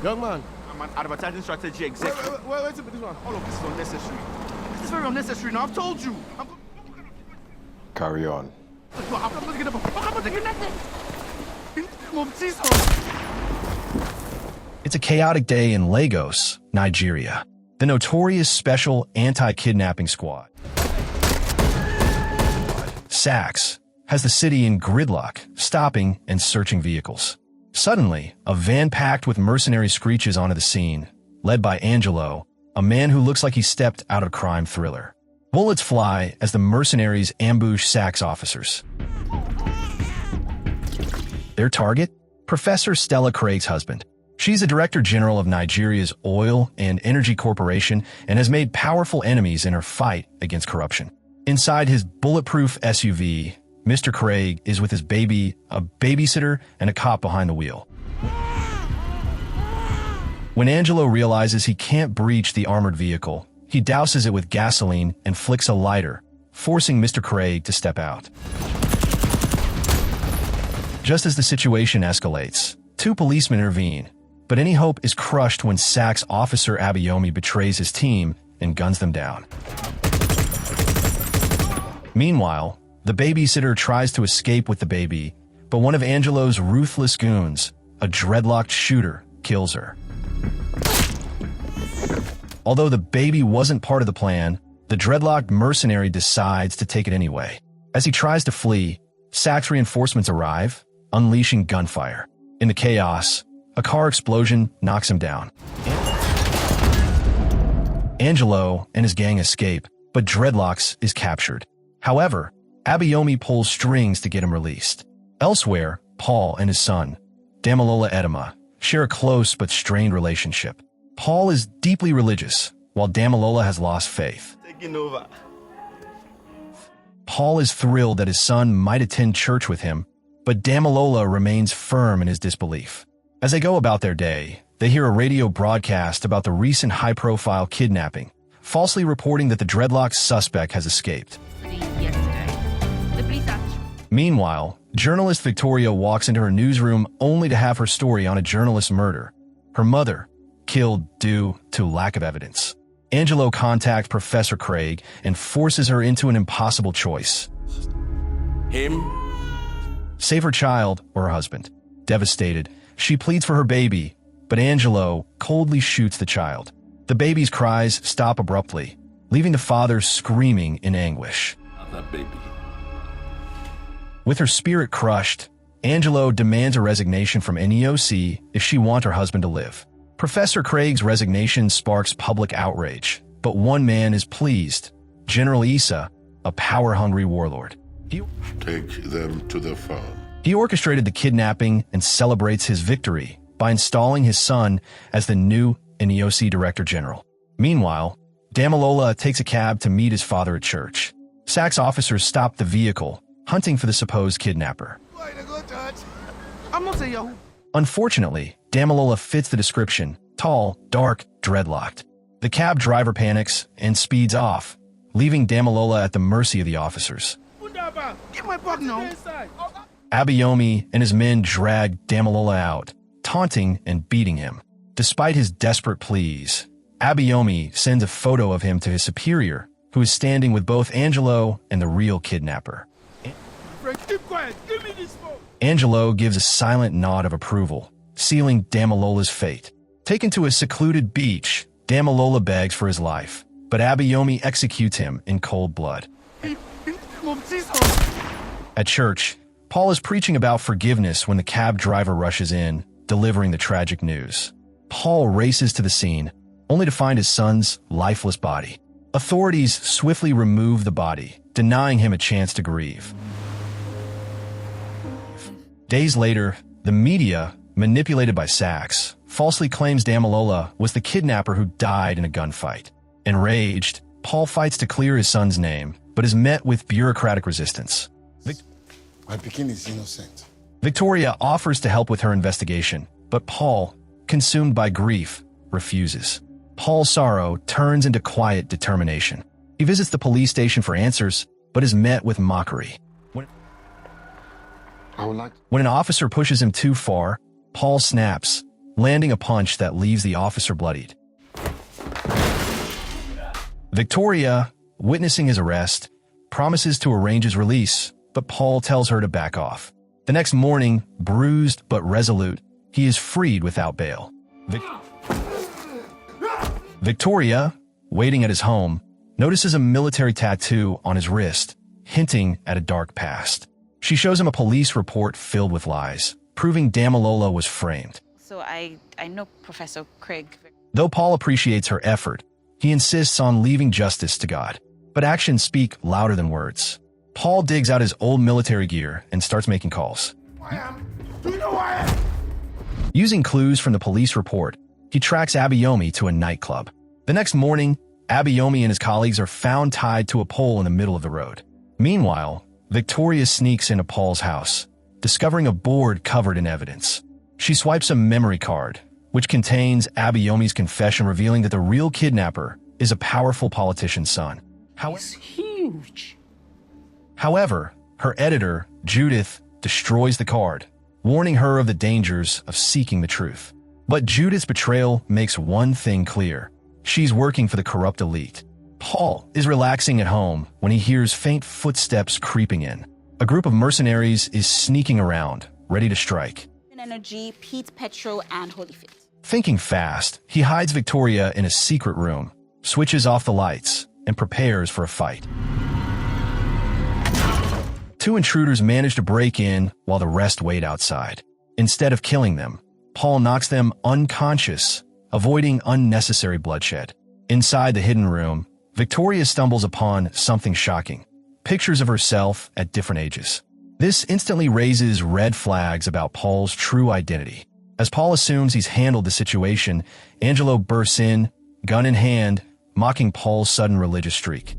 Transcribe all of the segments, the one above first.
Young man. I'm an advertising strategy executive. Wait a minute, this one. All of this is unnecessary. This is very unnecessary now. I've told you. Carry on. It's a chaotic day in Lagos, Nigeria. The notorious Special Anti-Kidnapping Squad, C.I.A, has the city in gridlock, stopping and searching vehicles. Suddenly, a van packed with mercenary screeches onto the scene, led by Angelo, a man who looks like he stepped out of a crime thriller. Bullets fly as the mercenaries ambush C.I.A officers. Their target? Professor Stella Craig's husband. She's a director general of Nigeria's Oil and Energy Corporation and has made powerful enemies in her fight against corruption. Inside his bulletproof SUV, Mr. Craig is with his baby, a babysitter, and a cop behind the wheel. When Angelo realizes he can't breach the armored vehicle, he douses it with gasoline and flicks a lighter, forcing Mr. Craig to step out. Just as the situation escalates, two policemen intervene, but any hope is crushed when C.I.A officer Abayomi betrays his team and guns them down. Meanwhile, the babysitter tries to escape with the baby, but one of Angelo's ruthless goons, a dreadlocked shooter, kills her. Although the baby wasn't part of the plan, the dreadlocked mercenary decides to take it anyway. As he tries to flee, C.I.A reinforcements arrive, unleashing gunfire. In the chaos, a car explosion knocks him down. Angelo and his gang escape, but Dreadlocks is captured. However, Abayomi pulls strings to get him released. Elsewhere, Paul and his son, Damilola Edema, share a close but strained relationship. Paul is deeply religious, while Damilola has lost faith. Taking over. Paul is thrilled that his son might attend church with him, but Damilola remains firm in his disbelief. As they go about their day, they hear a radio broadcast about the recent high-profile kidnapping, falsely reporting that the dreadlocked suspect has escaped. Meanwhile, journalist Victoria walks into her newsroom only to have her story on a journalist's murder. Her mother, killed due to lack of evidence. Angelo contacts Professor Craig and forces her into an impossible choice. Him? Save her child or her husband. Devastated, she pleads for her baby, but Angelo coldly shoots the child. The baby's cries stop abruptly, leaving the father screaming in anguish. Not that baby. With her spirit crushed, Angelo demands a resignation from NEOC if she wants her husband to live. Professor Craig's resignation sparks public outrage, but one man is pleased, General Issa, a power-hungry warlord. Take them to the farm. He orchestrated the kidnapping and celebrates his victory by installing his son as the new NEOC Director General. Meanwhile, Damilola takes a cab to meet his father at church. C.I.A officers stop the vehicle, hunting for the supposed kidnapper. I'm not a Yahoo. Unfortunately, Damilola fits the description: tall, dark, dreadlocked. The cab driver panics and speeds off, leaving Damilola at the mercy of the officers. Get my bug now. Abayomi and his men drag Damilola out, taunting and beating him. Despite his desperate pleas, Abayomi sends a photo of him to his superior, who is standing with both Angelo and the real kidnapper. Keep quiet. Give me this phone. Angelo gives a silent nod of approval, sealing Damilola's fate. Taken to a secluded beach, Damilola begs for his life, but Abayomi executes him in cold blood. At church, Paul is preaching about forgiveness when the cab driver rushes in, delivering the tragic news. Paul races to the scene, only to find his son's lifeless body. Authorities swiftly remove the body, denying him a chance to grieve. Days later, the media, manipulated by C.I.A, falsely claims Damilola was the kidnapper who died in a gunfight. Enraged, Paul fights to clear his son's name, but is met with bureaucratic resistance. My Pekin is innocent. Victoria offers to help with her investigation, but Paul, consumed by grief, refuses. Paul's sorrow turns into quiet determination. He visits the police station for answers, but is met with mockery. When an officer pushes him too far, Paul snaps, landing a punch that leaves the officer bloodied. Victoria, witnessing his arrest, promises to arrange his release, but Paul tells her to back off. The next morning, bruised but resolute, he is freed without bail. Victoria, waiting at his home, notices a military tattoo on his wrist, hinting at a dark past. She shows him a police report filled with lies, proving Damalola was framed. So I know Professor Craig. Though Paul appreciates her effort, he insists on leaving justice to God. But actions speak louder than words. Paul digs out his old military gear and starts making calls. Do you know who I am? Using clues from the police report, he tracks Abayomi to a nightclub. The next morning, Abayomi and his colleagues are found tied to a pole in the middle of the road. Meanwhile, Victoria sneaks into Paul's house, discovering a board covered in evidence. She swipes a memory card, which contains Abayomi's confession revealing that the real kidnapper is a powerful politician's son. It's huge. However, her editor, Judith, destroys the card, warning her of the dangers of seeking the truth. But Judith's betrayal makes one thing clear. She's working for the corrupt elite. Paul is relaxing at home when he hears faint footsteps creeping in. A group of mercenaries is sneaking around, ready to strike. Energy, Pete Petro, and Holyfield. Thinking fast, he hides Victoria in a secret room, switches off the lights, and prepares for a fight. Two intruders manage to break in while the rest wait outside. Instead of killing them, Paul knocks them unconscious, avoiding unnecessary bloodshed. Inside the hidden room, Victoria stumbles upon something shocking: pictures of herself at different ages. This instantly raises red flags about Paul's true identity. As Paul assumes he's handled the situation, Angelo bursts in, gun in hand, mocking Paul's sudden religious streak.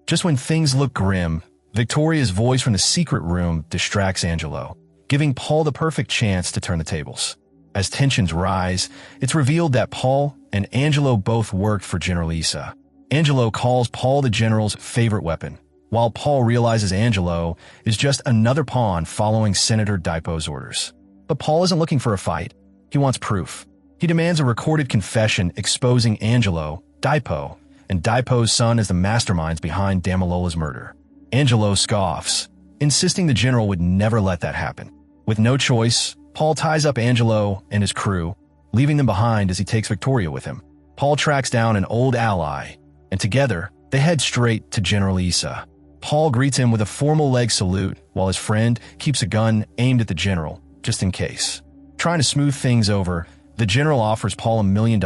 Just when things look grim, Victoria's voice from the secret room distracts Angelo, giving Paul the perfect chance to turn the tables. As tensions rise, it's revealed that Paul and Angelo both worked for General C.I.A. Angelo calls Paul the general's favorite weapon, while Paul realizes Angelo is just another pawn following Senator Dipo's orders. But Paul isn't looking for a fight. He wants proof. He demands a recorded confession exposing Angelo, Dipo, and Dipo's son as the masterminds behind Damalola's murder. Angelo scoffs, insisting the general would never let that happen. With no choice, Paul ties up Angelo and his crew, leaving them behind as he takes Victoria with him. Paul tracks down an old ally, and together, they head straight to General C.I.A. Paul greets him with a formal leg salute while his friend keeps a gun aimed at the general, just in case. Trying to smooth things over, the general offers Paul $1 million,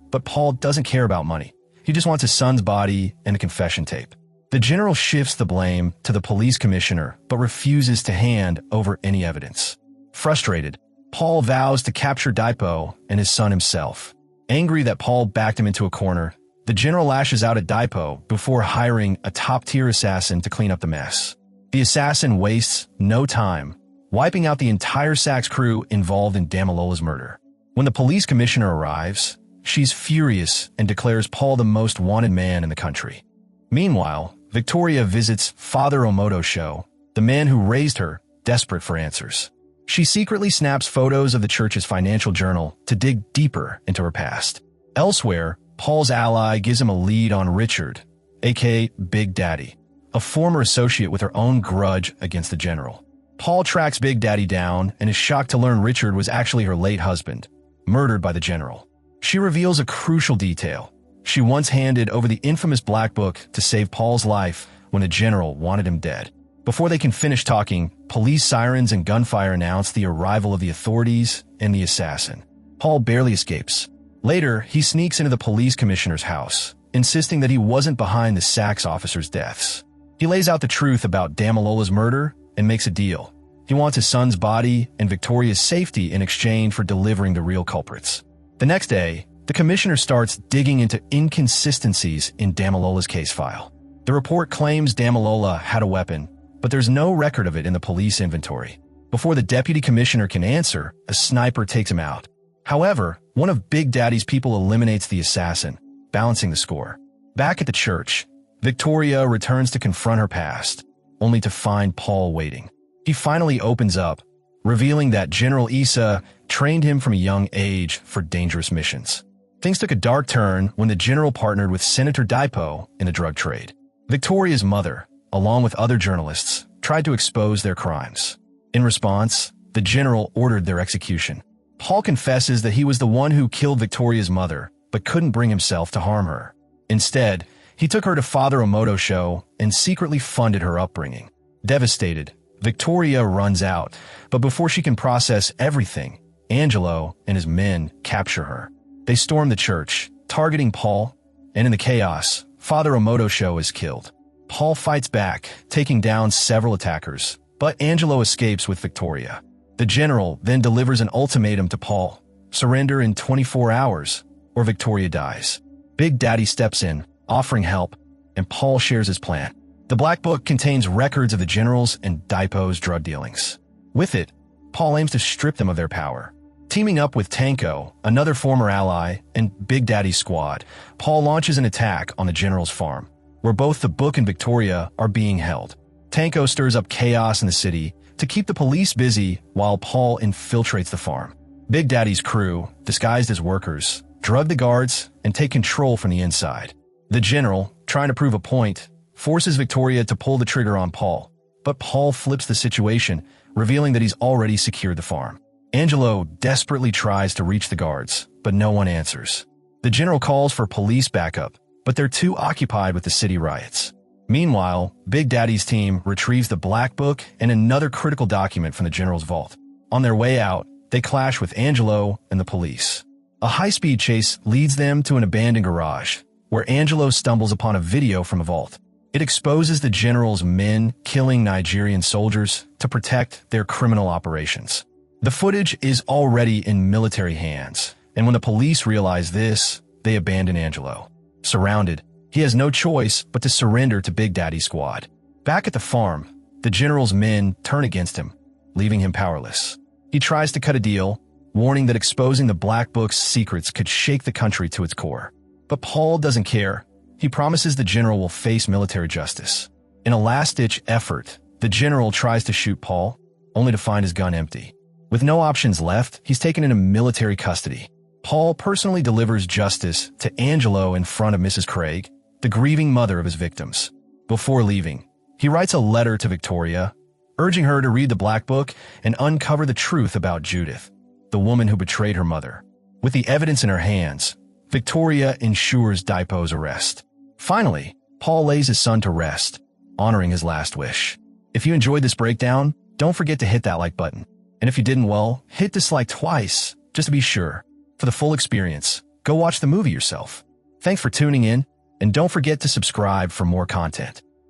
but Paul doesn't care about money. He just wants his son's body and a confession tape. The general shifts the blame to the police commissioner, but refuses to hand over any evidence. Frustrated, Paul vows to capture Dipo and his son himself. Angry that Paul backed him into a corner, the general lashes out at Dipo before hiring a top-tier assassin to clean up the mess. The assassin wastes no time, wiping out the entire Sachs crew involved in Damalola's murder. When the police commissioner arrives, she's furious and declares Paul the most wanted man in the country. Meanwhile, Victoria visits Father Omoto's show, the man who raised her, desperate for answers. She secretly snaps photos of the church's financial journal to dig deeper into her past. Elsewhere, Paul's ally gives him a lead on Richard, aka Big Daddy, a former associate with her own grudge against the general. Paul tracks Big Daddy down and is shocked to learn Richard was actually her late husband, murdered by the general. She reveals a crucial detail. She once handed over the infamous Black Book to save Paul's life when the general wanted him dead. Before they can finish talking, police sirens and gunfire announce the arrival of the authorities and the assassin. Paul barely escapes. Later, he sneaks into the police commissioner's house, insisting that he wasn't behind the Sachs officers' deaths. He lays out the truth about Damalola's murder and makes a deal. He wants his son's body and Victoria's safety in exchange for delivering the real culprits. The next day, the commissioner starts digging into inconsistencies in Damalola's case file. The report claims Damalola had a weapon, but there's no record of it in the police inventory. Before the deputy commissioner can answer, a sniper takes him out. However, one of Big Daddy's people eliminates the assassin, balancing the score. Back at the church, Victoria returns to confront her past, only to find Paul waiting. He finally opens up, revealing that General Issa trained him from a young age for dangerous missions. Things took a dark turn when the general partnered with Senator Dipo in the drug trade. Victoria's mother, along with other journalists, tried to expose their crimes. In response, the general ordered their execution. Paul confesses that he was the one who killed Victoria's mother, but couldn't bring himself to harm her. Instead, he took her to Father Omoto show and secretly funded her upbringing. Devastated, Victoria runs out, but before she can process everything, Angelo and his men capture her. They storm the church, targeting Paul, and in the chaos, Father Omoto show is killed. Paul fights back, taking down several attackers, but Angelo escapes with Victoria. The general then delivers an ultimatum to Paul: surrender in 24 hours, or Victoria dies. Big Daddy steps in, offering help, and Paul shares his plan. The Black Book contains records of the generals and Dipo's drug dealings. With it, Paul aims to strip them of their power. Teaming up with Tanko, another former ally, and Big Daddy's squad, Paul launches an attack on the general's farm, where both the book and Victoria are being held. Tanko stirs up chaos in the city to keep the police busy while Paul infiltrates the farm. Big Daddy's crew, disguised as workers, drug the guards and take control from the inside. The general, trying to prove a point, forces Victoria to pull the trigger on Paul, but Paul flips the situation, revealing that he's already secured the farm. Angelo desperately tries to reach the guards, but no one answers. The general calls for police backup, but they're too occupied with the city riots. Meanwhile, Big Daddy's team retrieves the Black Book and another critical document from the general's vault. On their way out, they clash with Angelo and the police. A high-speed chase leads them to an abandoned garage, where Angelo stumbles upon a video from a vault. It exposes the general's men killing Nigerian soldiers to protect their criminal operations. The footage is already in military hands, and when the police realize this, they abandon Angelo. Surrounded, he has no choice but to surrender to Big Daddy's squad. Back at the farm, the general's men turn against him, leaving him powerless. He tries to cut a deal, warning that exposing the Black Book's secrets could shake the country to its core. But Paul doesn't care. He promises the general will face military justice. In a last-ditch effort, the general tries to shoot Paul, only to find his gun empty. With no options left, he's taken into military custody. Paul personally delivers justice to Angelo in front of Mrs. Craig, the grieving mother of his victims. Before leaving, he writes a letter to Victoria, urging her to read the Black Book and uncover the truth about Judith, the woman who betrayed her mother. With the evidence in her hands, Victoria ensures Dipo's arrest. Finally, Paul lays his son to rest, honoring his last wish. If you enjoyed this breakdown, don't forget to hit that like button. And if you didn't, well, hit dislike twice, just to be sure. For the full experience, go watch the movie yourself. Thanks for tuning in, and don't forget to subscribe for more content.